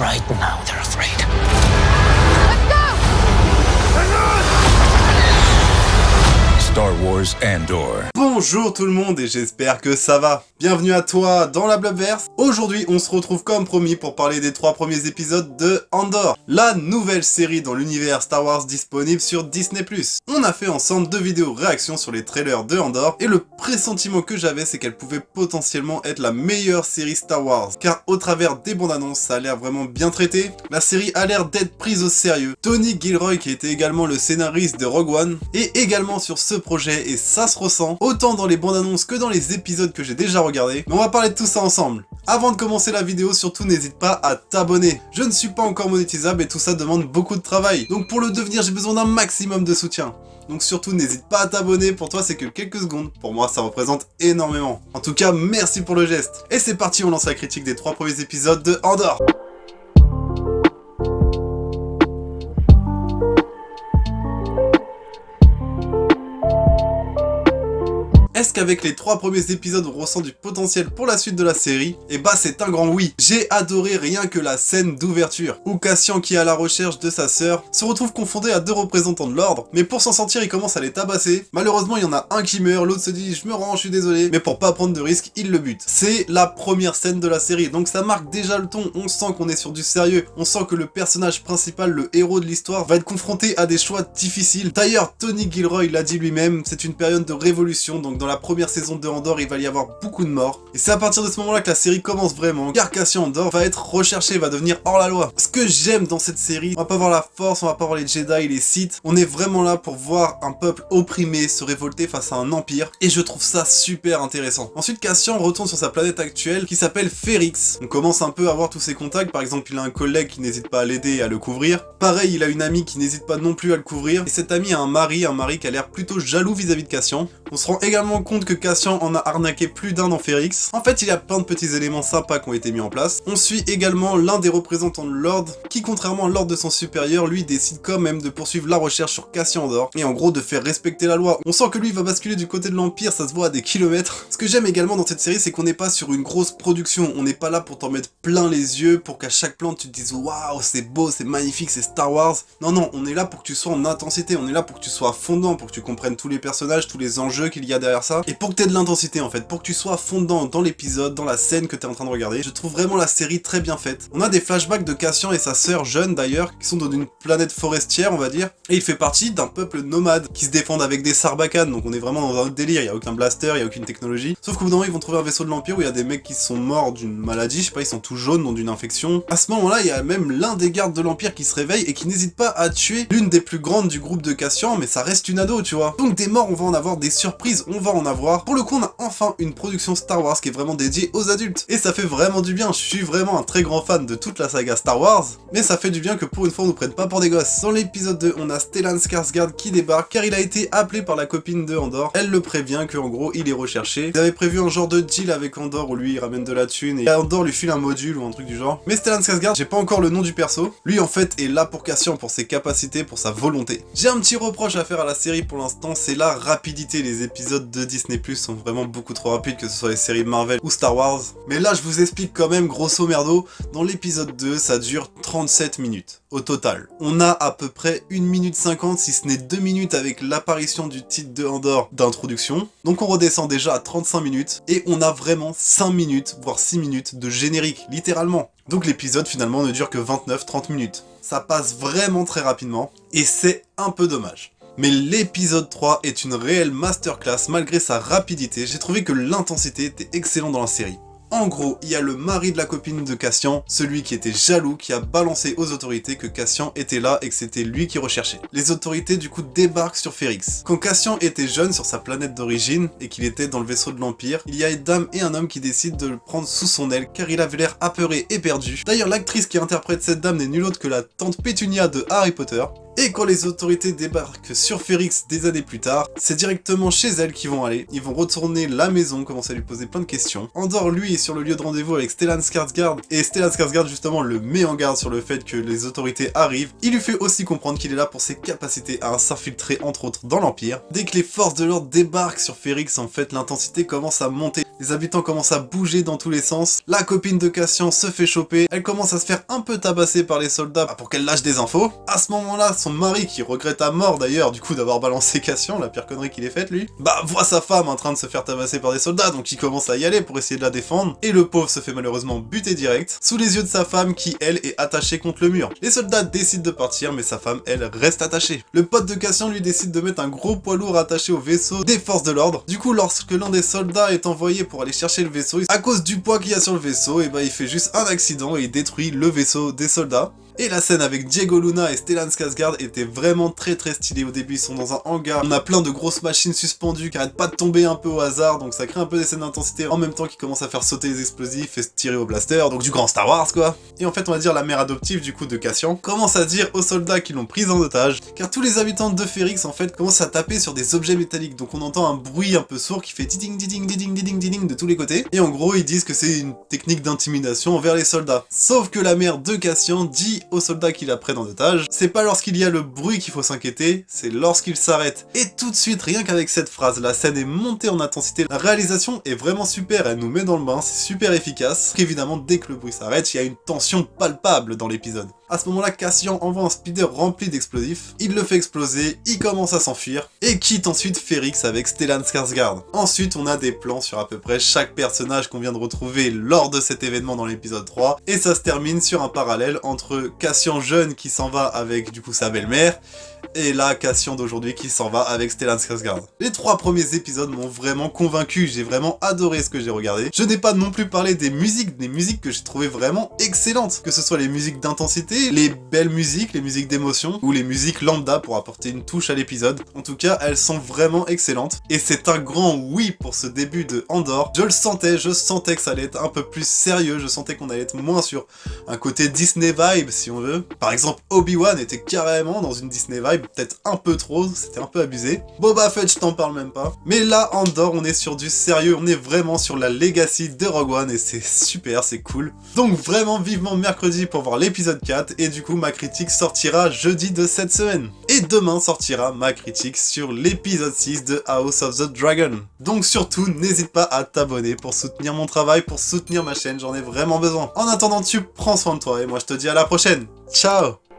Right now, they're afraid. Star Wars Andor. Bonjour tout le monde et j'espère que ça va. Bienvenue à toi dans la Blobverse. Aujourd'hui on se retrouve comme promis pour parler des 3 premiers épisodes de Andor, la nouvelle série dans l'univers Star Wars disponible sur Disney+. On a fait ensemble 2 vidéos réactions sur les trailers de Andor et le pressentiment que j'avais c'est qu'elle pouvait potentiellement être la meilleure série Star Wars, car au travers des bandes annonces ça a l'air vraiment bien traité, la série a l'air d'être prise au sérieux. Tony Gilroy qui était également le scénariste de Rogue One est également sur ce projet et ça se ressent autant dans les bandes annonces que dans les épisodes que j'ai déjà regardés, mais on va parler de tout ça ensemble. Avant de commencer la vidéo, surtout n'hésite pas à t'abonner. Je ne suis pas encore monétisable et tout ça demande beaucoup de travail, donc pour le devenir j'ai besoin d'un maximum de soutien. Donc surtout n'hésite pas à t'abonner, pour toi c'est que quelques secondes, pour moi ça représente énormément. En tout cas merci pour le geste. Et c'est parti, on lance la critique des 3 premiers épisodes de Andor. Est-ce qu'avec les 3 premiers épisodes on ressent du potentiel pour la suite de la série? Et bah c'est un grand oui. J'ai adoré rien que la scène d'ouverture, où Cassian qui est à la recherche de sa sœur se retrouve confronté à 2 représentants de l'ordre, mais pour s'en sortir il commence à les tabasser. Malheureusement il y en a un qui meurt, l'autre se dit je me rends, je suis désolé, mais pour pas prendre de risques il le bute. C'est la première scène de la série, donc ça marque déjà le ton, on sent qu'on est sur du sérieux, on sent que le personnage principal, le héros de l'histoire, va être confronté à des choix difficiles. D'ailleurs Tony Gilroy l'a dit lui-même, c'est une période de révolution, donc dans la première saison de Andor, il va y avoir beaucoup de morts. Et c'est à partir de ce moment-là que la série commence vraiment, car Cassian Andor va être recherché, va devenir hors la loi. Ce que j'aime dans cette série, on va pas voir la Force, on va pas voir les Jedi, les Sith, on est vraiment là pour voir un peuple opprimé se révolter face à un empire, et je trouve ça super intéressant. Ensuite, Cassian retourne sur sa planète actuelle, qui s'appelle Ferrix. On commence un peu à voir tous ses contacts, par exemple il a un collègue qui n'hésite pas à l'aider et à le couvrir. Pareil, il a une amie qui n'hésite pas non plus à le couvrir, et cette amie a un mari qui a l'air plutôt jaloux vis-à-vis de Cassian. On se rend également compte que Cassian en a arnaqué plus d'un dans Ferrix. En fait, il y a plein de petits éléments sympas qui ont été mis en place. On suit également l'un des représentants de l'ordre, qui contrairement à l'ordre de son supérieur, lui décide quand même de poursuivre la recherche sur Cassian Andor, et en gros de faire respecter la loi. On sent que lui va basculer du côté de l'Empire, ça se voit à des kilomètres. Ce que j'aime également dans cette série, c'est qu'on n'est pas sur une grosse production, on n'est pas là pour t'en mettre plein les yeux, pour qu'à chaque plan tu te dises waouh, c'est beau, c'est magnifique, c'est Star Wars. Non, on est là pour que tu sois en intensité, on est là pour que tu sois fondant, pour que tu comprennes tous les personnages, tous les enjeux qu'il y a derrière ça, et pour que tu aies de l'intensité en fait, pour que tu sois fondant dans l'épisode, dans la scène que tu es en train de regarder. Je trouve vraiment la série très bien faite. On a des flashbacks de Cassian et sa sœur jeune d'ailleurs, qui sont dans une planète forestière on va dire, et il fait partie d'un peuple nomade, qui se défendent avec des sarbacanes, donc on est vraiment dans un autre délire, il n'y a aucun blaster, il n'y a aucune technologie. Sauf qu'au bout d'un moment ils vont trouver un vaisseau de l'Empire où il y a des mecs qui sont morts d'une maladie, je sais pas, ils sont tout jaunes, dans d'une infection. À ce moment-là, il y a même l'un des gardes de l'Empire qui se réveille et qui n'hésite pas à tuer l'une des plus grandes du groupe de Cassian, mais ça reste une ado, tu vois. Donc des morts, on va en avoir, des surprises, on va en avoir. Pour le coup, on a enfin une production Star Wars qui est vraiment dédiée aux adultes. Et ça fait vraiment du bien, je suis vraiment un très grand fan de toute la saga Star Wars, mais ça fait du bien que pour une fois on nous prenne pas pour des gosses. Dans l'épisode 2, on a Stellan Skarsgård qui débarque, car il a été appelé par la copine de Andor. Elle le prévient que en gros il est recherché. Ils avaient prévu un genre de deal avec Andor où lui il ramène de la thune et Andor lui file un module ou un truc du genre. Mais Stellan Skarsgård, j'ai pas encore le nom du perso, lui en fait est là pour Cassian, pour ses capacités, pour sa volonté. J'ai un petit reproche à faire à la série pour l'instant, c'est la rapidité. Les épisodes de Disney+ sont vraiment beaucoup trop rapides, que ce soit les séries Marvel ou Star Wars. Mais là je vous explique quand même grosso merdo, dans l'épisode 2 ça dure 37 minutes au total. On a à peu près 1 minute 50 si ce n'est 2 minutes avec l'apparition du titre de Andor d'introduction. Donc on redescend déjà à 35 minutes et on a vraiment 5 minutes voire 6 minutes de générique littéralement. Donc l'épisode finalement ne dure que 29-30 minutes. Ça passe vraiment très rapidement et c'est un peu dommage. Mais l'épisode 3 est une réelle masterclass malgré sa rapidité. J'ai trouvé que l'intensité était excellente dans la série. En gros, il y a le mari de la copine de Cassian, celui qui était jaloux, qui a balancé aux autorités que Cassian était là et que c'était lui qui recherchait. Les autorités du coup débarquent sur Ferrix. Quand Cassian était jeune sur sa planète d'origine et qu'il était dans le vaisseau de l'Empire, il y a une dame et un homme qui décident de le prendre sous son aile car il avait l'air apeuré et perdu. D'ailleurs l'actrice qui interprète cette dame n'est nulle autre que la tante Pétunia de Harry Potter. Et quand les autorités débarquent sur Ferrix des années plus tard, c'est directement chez elle qu'ils vont aller. Ils vont retourner la maison, commencer à lui poser plein de questions. Andor, lui, est sur le lieu de rendez-vous avec Stellan Skarsgård, et Stellan Skarsgård, justement, le met en garde sur le fait que les autorités arrivent. Il lui fait aussi comprendre qu'il est là pour ses capacités à s'infiltrer, entre autres, dans l'Empire. Dès que les forces de l'ordre débarquent sur Ferrix, en fait, l'intensité commence à monter. Les habitants commencent à bouger dans tous les sens. La copine de Cassian se fait choper. Elle commence à se faire un peu tabasser par les soldats pour qu'elle lâche des infos. À ce moment-là, son mari, qui regrette à mort d'ailleurs du coup d'avoir balancé Cassian, la pire connerie qu'il ait faite lui, voit sa femme en train de se faire tabasser par des soldats, donc il commence à y aller pour essayer de la défendre. Et le pauvre se fait malheureusement buter direct, sous les yeux de sa femme qui, elle, est attachée contre le mur. Les soldats décident de partir, mais sa femme, elle, reste attachée. Le pote de Cassian, lui, décide de mettre un gros poids lourd attaché au vaisseau des forces de l'ordre. Du coup, lorsque l'un des soldats est envoyé pour aller chercher le vaisseau, à cause du poids qu'il y a sur le vaisseau, et il fait juste un accident et il détruit le vaisseau des soldats. Et la scène avec Diego Luna et Stellan Skarsgård était vraiment très stylée. Au début, ils sont dans un hangar, on a plein de grosses machines suspendues qui arrêtent pas de tomber un peu au hasard, donc ça crée un peu des scènes d'intensité en même temps qu'ils commencent à faire sauter les explosifs et se tirer au blaster, donc du grand Star Wars quoi. Et en fait, on va dire la mère adoptive du coup de Cassian commence à dire aux soldats qui l'ont prise en otage, car tous les habitants de Ferrix en fait commencent à taper sur des objets métalliques, donc on entend un bruit un peu sourd qui fait ding ding ding ding ding de tous les côtés, et en gros ils disent que c'est une technique d'intimidation envers les soldats. Sauf que la mère de Cassian dit aux soldats qui la prennent en otage, c'est pas lorsqu'il y a le bruit qu'il faut s'inquiéter, c'est lorsqu'il s'arrête. Et tout de suite, rien qu'avec cette phrase, la scène est montée en intensité, la réalisation est vraiment super, elle nous met dans le bain, c'est super efficace. Évidemment, dès que le bruit s'arrête, il y a une tension palpable dans l'épisode. À ce moment-là, Cassian envoie un speeder rempli d'explosifs, il le fait exploser, il commence à s'enfuir, et quitte ensuite Ferrix avec Stellan Skarsgård. Ensuite, on a des plans sur à peu près chaque personnage qu'on vient de retrouver lors de cet événement dans l'épisode 3, et ça se termine sur un parallèle entre Cassian jeune qui s'en va avec du coup sa belle-mère, et là Cassian d'aujourd'hui qui s'en va avec Stellan Skarsgård. Les 3 premiers épisodes m'ont vraiment convaincu, j'ai vraiment adoré ce que j'ai regardé. Je n'ai pas non plus parlé des musiques que j'ai trouvé vraiment excellentes, que ce soit les musiques d'intensité, les belles musiques, les musiques d'émotion, ou les musiques lambda pour apporter une touche à l'épisode. En tout cas, elles sont vraiment excellentes, et c'est un grand oui pour ce début de Andor. Je sentais que ça allait être un peu plus sérieux, je sentais qu'on allait être moins sur un côté Disney vibe si on veut. Par exemple, Obi-Wan était carrément dans une Disney vibe, peut-être un peu trop, c'était un peu abusé. Boba Fett, je t'en parle même pas. Mais là, Andor, on est sur du sérieux, on est vraiment sur la legacy de Rogue One, et c'est super, c'est cool. Donc vraiment, vivement mercredi pour voir l'épisode 4, et du coup, ma critique sortira jeudi de cette semaine. Et demain sortira ma critique sur l'épisode 6 de House of the Dragon. Donc surtout, n'hésite pas à t'abonner pour soutenir mon travail, pour soutenir ma chaîne, j'en ai vraiment besoin. En attendant, tu prends soin de toi, et moi je te dis à la prochaine. Ciao!